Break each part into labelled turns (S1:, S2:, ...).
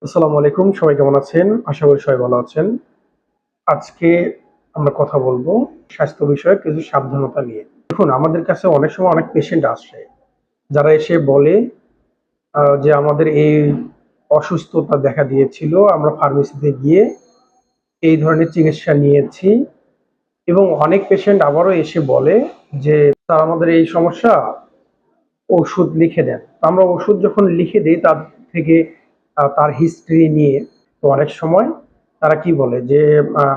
S1: আসসালামু আলাইকুম। সবাই কেমন আছেন? আশা করি সবাই ভালো আছেন। আজকে আমরা কথা বলবো স্বাস্থ্য বিষয়ক কিছু সাবধানতা নিয়ে। দেখুন, আমাদের কাছে অনেক সময় অনেক পেশেন্ট আসে, যারা এসে বলে যে আমাদের এই অসুস্থতা দেখা দিয়েছিল। আমরা ফার্মেসিতে গিয়ে এই ধরনের চিকিৎসা নিয়েছি এবং অনেক পেশেন্ট আবারও এসে বলে যে স্যার আমাদের এই সমস্যা, ওষুধ লিখে দেন। তো আমরা ওষুধ যখন লিখে দেই তার থেকে তার হিস্ট্রি নিয়ে, তো অনেক সময় তারা কি বলে যে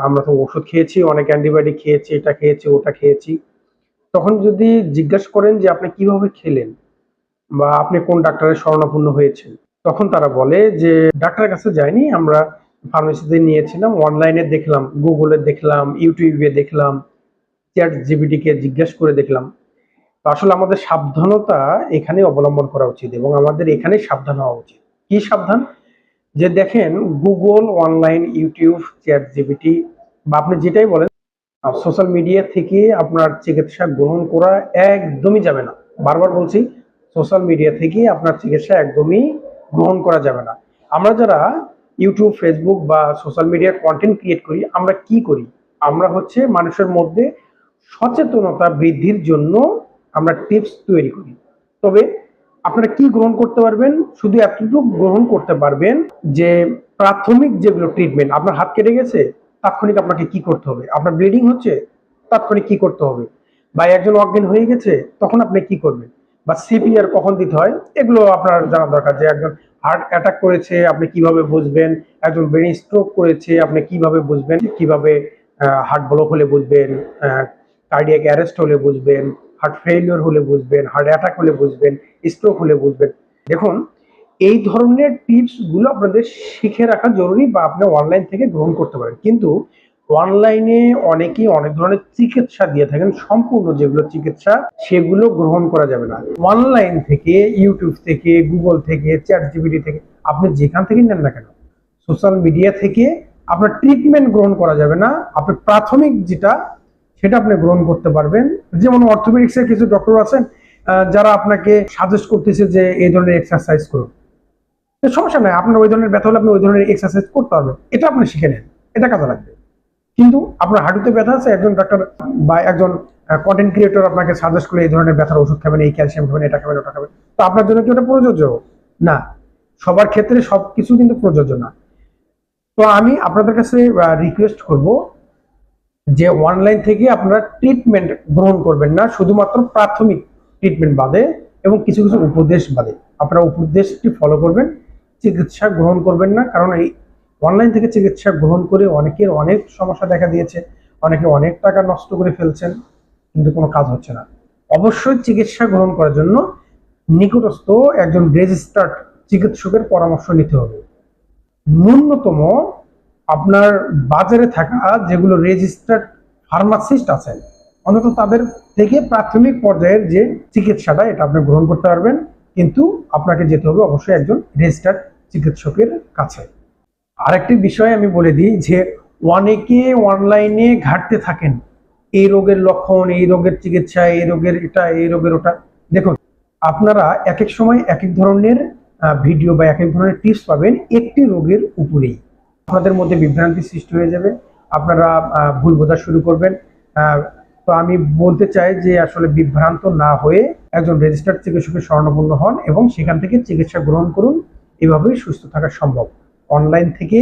S1: আমরা তো ওষুধ খেয়েছি, অনেক অ্যান্টিবায়োটিক খেয়েছি, এটা খেয়েছি, ওটা খেয়েছি। তখন যদি জিজ্ঞাসা করেন যে আপনি কিভাবে খেলেন বা আপনি কোন ডাক্তারের শরণাপন্ন হয়েছেন, তখন তারা বলে যে ডাক্তারের কাছে যাইনি, আমরা ফার্মেসিতে নিয়েছিলাম, অনলাইনে দেখলাম, গুগলে দেখলাম, ইউটিউবে দেখলাম, চ্যাট জিপিটি কে জিজ্ঞেস করে দেখলাম। তো আসলে আমাদের সাবধানতা এখানে অবলম্বন করা উচিত এবং আমাদের এখানেই সাবধান হওয়া উচিত। কি সাবধান? যে দেখেন, Google, online, YouTube, chat GPT বা আপনি যেটাই বলেন, সোশ্যাল মিডিয়া থেকে আপনার চিকিৎসা গ্রহণ করা একদমই যাবে না। বারবার বলছি, সোশ্যাল মিডিয়া থেকে আপনার চিকিৎসা একদমই গ্রহণ করা যাবে না। আমরা যারা ইউটিউব, ফেসবুক বা সোশ্যাল মিডিয়ার কন্টেন্ট ক্রিয়েট করি, আমরা কি করি? আমরা হচ্ছে মানুষের মধ্যে সচেতনতা বৃদ্ধির জন্য আমরা টিপস তৈরি করি। তবে আপনারা কি গ্রহণ করতে পারবেন? শুধু এতটুকু গ্রহণ করতে পারবেন যে প্রাথমিক যেগুলো ট্রিটমেন্ট, আপনার হাত কেটে গেছে, তাৎক্ষণিক আপনাকে কি করতে হবে? আপনার ব্লিডিং হচ্ছে, তাৎক্ষণিক কি করতে হবে? বা একজন অজ্ঞান হয়ে গেছে, তখন আপনি কি করবেন? বা সিপিআর কখন দিতে হয়, এগুলো আপনার জানা দরকার। যে একজন হার্ট অ্যাটাক করেছে, আপনি কিভাবে বুঝবেন? একজন ব্রেন স্ট্রোক করেছে, আপনি কিভাবে বুঝবেন? কিভাবে হার্ট ব্লক হলে বুঝবেন, কার্ডিয়াক অ্যারেস্ট হলে বুঝবেন, হার্ট ফেইলিওর হলে বুঝবেন, হার্ট অ্যাটাক হলে বুঝবেন, স্ট্রোক হলে বুঝবেন। দেখুন, এই ধরনের টিপস গুলো আপনাদের শিখে রাখা জরুরি বা আপনি অনলাইন থেকে গ্রহণ করতে পারেন। কিন্তু অনলাইনে অনেকেই অনেক ধরনের চিকিৎসা দিয়ে থাকেন, সম্পূর্ণ যেগুলো চিকিৎসা সেগুলো গ্রহণ করা যাবে না। অনলাইন থেকে, ইউটিউব থেকে, গুগল থেকে, চ্যাট জিপিটি থেকে, আপনি যেখান থেকে নেন না কেন, সোশ্যাল মিডিয়া থেকে আপনার ট্রিটমেন্ট গ্রহণ করা যাবে না। আপনার প্রাথমিক যেটা, সেটা আপনি গ্রহণ করতে পারবেন। যেমন অর্থোপেডিক্সের কিছু ডক্টর আছেন যারা আপনাকে সাজেস্ট করতেছে যে এই ধরনের এক্সারসাইজ করুন। সমস্যা নাই, আপনার ওই ধরনের ব্যথা হলে আপনি ওই ধরনের এক্সারসাইজ করতে পারবেন, এটা আপনি শিখে নেন, এটা কাজে লাগবে। কিন্তু আপনার হাঁটুতে ব্যথা আছে, একজন ডাক্তার বা একজন কন্টেন্ট ক্রিয়েটর আপনাকে সাজেস্ট করে এই ধরনের ব্যথার ওষুধ খাবেন, এই ক্যালসিয়াম খাবেন, এটা খাবেন, ওটা খাবেন, তো আপনার জন্য কি ওটা প্রযোজ্য? না। সবার ক্ষেত্রে সবকিছু কিন্তু প্রযোজ্য না। তো আমি আপনাদের কাছে রিকোয়েস্ট করব যে অনলাইন থেকে আপনারা ট্রিটমেন্ট গ্রহণ করবেন না, শুধুমাত্র প্রাথমিক ট্রিটমেন্ট বাদে এবং কিছু কিছু উপদেশ বাদে। আপনারা উপদেশটি ফলো করবেন, চিকিৎসা গ্রহণ করবেন না। কারণ এই অনলাইন থেকে চিকিৎসা গ্রহণ করে অনেকের অনেক সমস্যা দেখা দিয়েছে, অনেকে অনেক টাকা নষ্ট করে ফেলছেন, কিন্তু কোনো কাজ হচ্ছে না। অবশ্যই চিকিৎসা গ্রহণ করার জন্য নিকটস্থ একজন রেজিস্টার্ড চিকিৎসকের পরামর্শ নিতে হবে। ন্যূনতম আপনার বাজারে থাকা যেগুলো রেজিস্টার্ড ফার্মাসিস্ট আছেন, অন্তত তাদের থেকে প্রাথমিক পর্যায়ের যে চিকিৎসাটা, এটা আপনি গ্রহণ করতে পারবেন। কিন্তু আপনাকে যেতে হবে অবশ্যই একজন রেজিস্টার্ড চিকিৎসকের কাছে। আরেকটি বিষয় আমি বলে দিই যে অনেকে অনলাইনে ঘাটতে থাকেন, এই রোগের লক্ষণ, এই রোগের চিকিৎসা, এই রোগের এটা, এই রোগের ওটা। দেখুন, আপনারা এক এক সময় এক এক ধরনের ভিডিও বা এক এক ধরনের টিপস পাবেন একটি রোগের উপরেই। আপনাদের মধ্যে বিভ্রান্তি সৃষ্টি হয়ে যাবে, আপনারা ভুল বোঝা শুরু করবেন। তো আমি বলতে চাই যে আসলে বিভ্রান্ত না হয়ে একজন রেজিস্টার্ড চিকিৎসকের শরণাপন্ন হন এবং সেখান থেকে চিকিৎসা গ্রহণ করুন। এভাবেই সুস্থ থাকা সম্ভব। অনলাইন থেকে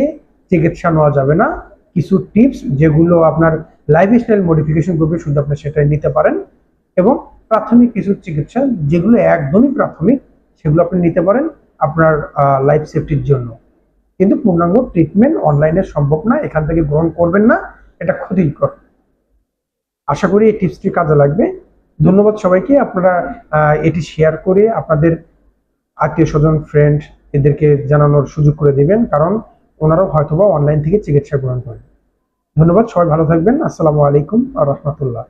S1: চিকিৎসা নেওয়া যাবে না। কিছু টিপস যেগুলো আপনার লাইফস্টাইল মডিফিকেশন করবে, শুধু আপনি সেটাই নিতে পারেন। এবং প্রাথমিক কিছু চিকিৎসা যেগুলো একদমই প্রাথমিক, সেগুলো আপনি নিতে পারেন আপনার লাইফ সেফটির জন্য। কিন্তু পূর্ণাঙ্গ ট্রিটমেন্ট অনলাইনে সম্ভব না, এখান থেকে গ্রহণ করবেন না, এটা ক্ষতিকর। আশা করি এই টিপসটি কাজে লাগবে। ধন্যবাদ সবাইকে। আপনারা এটি শেয়ার করে আপনাদের আত্মীয় স্বজন, ফ্রেন্ড, এদেরকে জানানোর সুযোগ করে দিবেন, কারণ ওনারাও হয়তোবা অনলাইন থেকে চিকিৎসা গ্রহণ করেন। ধন্যবাদ, সবাই ভালো থাকবেন। আসসালামু আলাইকুম ওয়া রাহমাতুল্লাহ।